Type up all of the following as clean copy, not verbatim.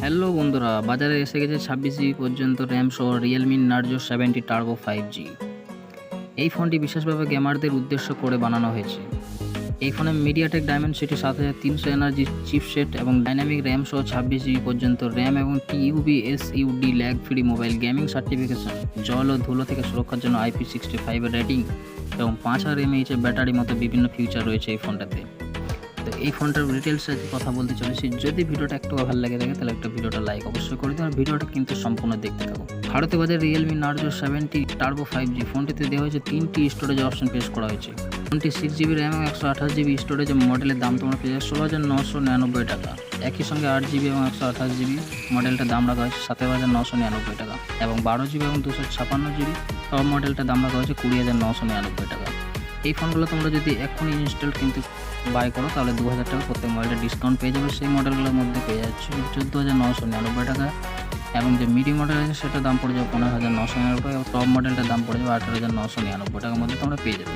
Hello বন্ধুরা, বাজারে এসে গেছে 26 GB পর্যন্ত র্যাম সহ রিয়েলমি নার্জো 70 টার্বো 5G। এই ফোনটি বিশেষভাবে গেমারদের উদ্দেশ্য করে বানানো হয়েছে। এই ফোনে মিডিয়াটেক ডায়মেনসিটি 7300 এনার্জি চিপসেট এবং ডাইনামিক র্যাম সহ 26 GB পর্যন্ত র্যাম এবং TUV SUD lag free mobile gaming certification, জল ও ধুলো থেকে সুরক্ষার জন্য IP65 এর রেটিং এবং 5000 mAh এর ব্যাটারির মতো বিভিন্ন ফিচার রয়েছে এই ফোনটাতে। তো এই ফোনটার ডিটেলসে কথা বলতে চলেছি। যদি ভিডিওটা একটু ভালো লাগে থাকে তাহলে একটা ভিডিওটা লাইক অবশ্যই করে দিন আর ভিডিওটা কিন্তু সম্পূর্ণ দেখতে থাকুন। ভারতে বাজারে রিয়েলমি নার্জো 70 টার্বো 5G ফোনটিতে দেওয়া হয়েছে 3টি স্টোরেজ অপশন পেশ করা হয়েছে। ফোনটি 6GB র্যাম এবং 128GB স্টোরেজ মডেলের দাম তোমরা পেয়ে যাবে 16,999 টাকা। একই সঙ্গে 8GB এবং 128GB মডেলটার দাম রাখা হয়েছে 17,999 টাকা এবং 12GB এবং 256GB সব মডেলটার দাম রাখা হয়েছে 20,999 টাকা। এই ফোনগুলো তোমরা যদি এখনই ইনস্টল কিন্তু বাই করো তাহলে 2000 টাকা প্রত্যেক মডেলটা ডিসকাউন্ট পেয়ে যাবে। সেই মডেলগুলোর মধ্যে পেয়ে যাচ্ছে 14,999 টাকা এবং যে মিডি মডেল আছে সেটার দাম পড়ে যাবে 15,999 টাকা এবং টপ মডেলটার দাম পড়ে যাবে 18,999 টাকার মধ্যে তোমরা পেয়ে যাবে।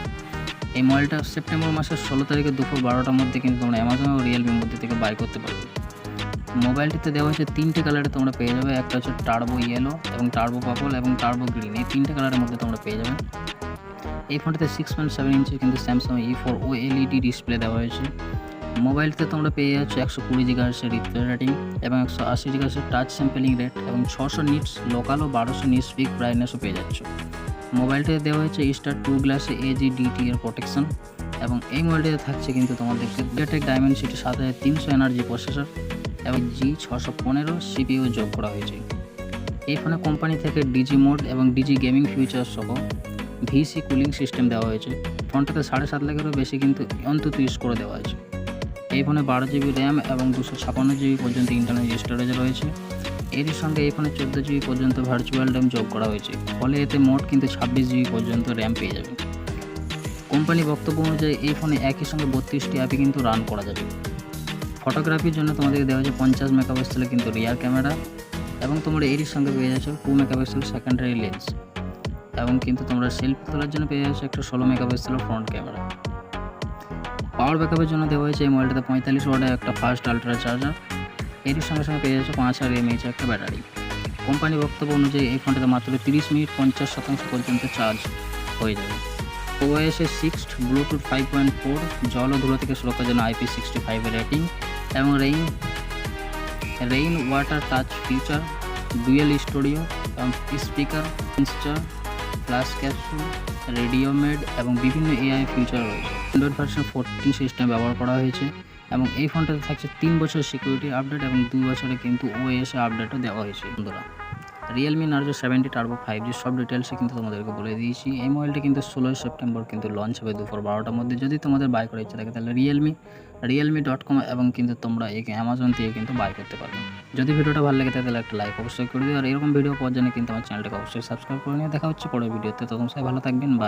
এই মডেলটা সেপ্টেম্বর মাসের 16 তারিখে দুপুর 12টার মধ্যে কিন্তু তোমরা অ্যামাজন ও রিয়েলমির মধ্যে থেকে বাই করতে পারবে। মোবাইলটিতে দেওয়া হয়েছে 3টে কালারে তোমরা পেয়ে যাবে। একটা হচ্ছে টার্বো ইয়েলো এবং টার্বো পার্পল এবং টার্বো গ্রিন, এই 3টে কালারের মধ্যে তোমরা পেয়ে যাবে। এই ফোনটিতে 6.7 ইঞ্চের কিন্তু স্যামসাং E4 OLED ডিসপ্লে দেওয়া হয়েছে। মোবাইলটিতে তোমরা পেয়ে যাচ্ছ 120 GHz রিফ্রেশ রেটিং এবং 180 GHz টাচ স্যাম্পলিং রেট এবং 600 নিটস লোকাল ও 1200 নিটস পিক ব্রাইটনেসও পেয়ে যাচ্ছ। মোবাইলটিতে দেওয়া হয়েছে স্টার 2 গ্লাসে AGDT এর প্রোটেকশন এবং এই মোবাইলটিতে থাকছে কিন্তু তোমাদের মিডিয়াটেক ডায়মেনসিটি 7300 এনার্জি প্রসেসর এবং G615 CPU যোগ করা হয়েছে। এই ফোনে কোম্পানি থেকে ডিজি মোড এবং ডিজি গেমিং ফিচার সহ VC কুলিং সিস্টেম দেওয়া হয়েছে। ফোনটাতে 7.5 লাখেরও বেশি কিন্তু অন্তত ইউজ করে দেওয়া হয়েছে। এই ফোনে 12GB র্যাম এবং 256GB পর্যন্ত ইন্টারনাল স্টোরেজ রয়েছে। এর সঙ্গে এই ফোনে 14GB পর্যন্ত ভার্চুয়াল র্যাম যোগ করা হয়েছে, ফলে এতে মোট কিন্তু 26GB পর্যন্ত র্যাম পেয়ে যাবে। কোম্পানি বক্তব্য অনুযায়ী এই ফোনে একই সঙ্গে 32টি অ্যাপই কিন্তু রান করা যাবে। ফটোগ্রাফির জন্য তোমাদেরকে দেওয়া হয়েছে 50 মেগাপিক্সেলের কিন্তু রিয়ার ক্যামেরা এবং তোমরা এর সঙ্গে পেয়ে যাচ্ছ 2 মেগাপিক্সেল সেকেন্ডারি লেন্স এবং কিন্তু তোমরা সেলফি তোলার জন্য পেয়ে যাচ্ছ একটা 16 মেগাপিক্সেলের ফ্রন্ট ক্যামেরা। পাওয়ার ব্যাকআপের জন্য দেওয়া হয়েছে এই মোবাইলটাতে 45 ওয়াটের একটা ফাস্ট আলট্রা চার্জার, এর সঙ্গে সঙ্গে পেয়ে যাচ্ছে 5000 mAh একটা ব্যাটারি। কোম্পানি বক্তব্য অনুযায়ী এই ফোনটাতে মাত্র 30 মিনিট 50% পর্যন্ত চার্জ হয়ে যাবে। OS 6 ব্লুটুথ 5.4, জল ও ধুলো থেকে সুরক্ষার জন্য IP65 এর রেটিং এবং rain water touch feature, dual studio এবং স্পিকার ইনস্টার ফ্ল্যাশ ক্যাপসুল, রেডিও মেড এবং বিভিন্ন AI ফিচার রয়েছে। অ্যান্ড্রয়েড ভার্সন 14 সিস্টেম ব্যবহার করা হয়েছে এবং এই ফোনটাতে থাকছে 3 বছর সিকিউরিটি আপডেট এবং 2 বছরে কিন্তু OS আপডেটও দেওয়া হয়েছে। বন্ধুরা, রিয়েলমি নার্জো 70 টার্বো 5G সব ডিটেলসে কিন্তু তোমাদেরকে বলে দিয়েছি। এই মোবাইলটি কিন্তু 16 সেপ্টেম্বর কিন্তু লঞ্চ হবে দুপুর 12টার মধ্যে। যদি তোমাদের বাই করার ইচ্ছা থাকে তাহলে realme.com এবং কিন্তু তোমরা এই অ্যামাজন থেকে কিন্তু বাই করতে পারবে। যদি ভিডিওটা ভালো লাগে তাহলে একটা লাইক অবশ্যই করে দিও আর এরকম ভিডিও পাওয়ার জন্য কিন্তু আমার চ্যানেলটাকে অবশ্যই সাবস্ক্রাইব করে নিয়ে দেখা হচ্ছে পরের ভিডিওতে। তখন সবাই ভালো থাকবেন। বাই।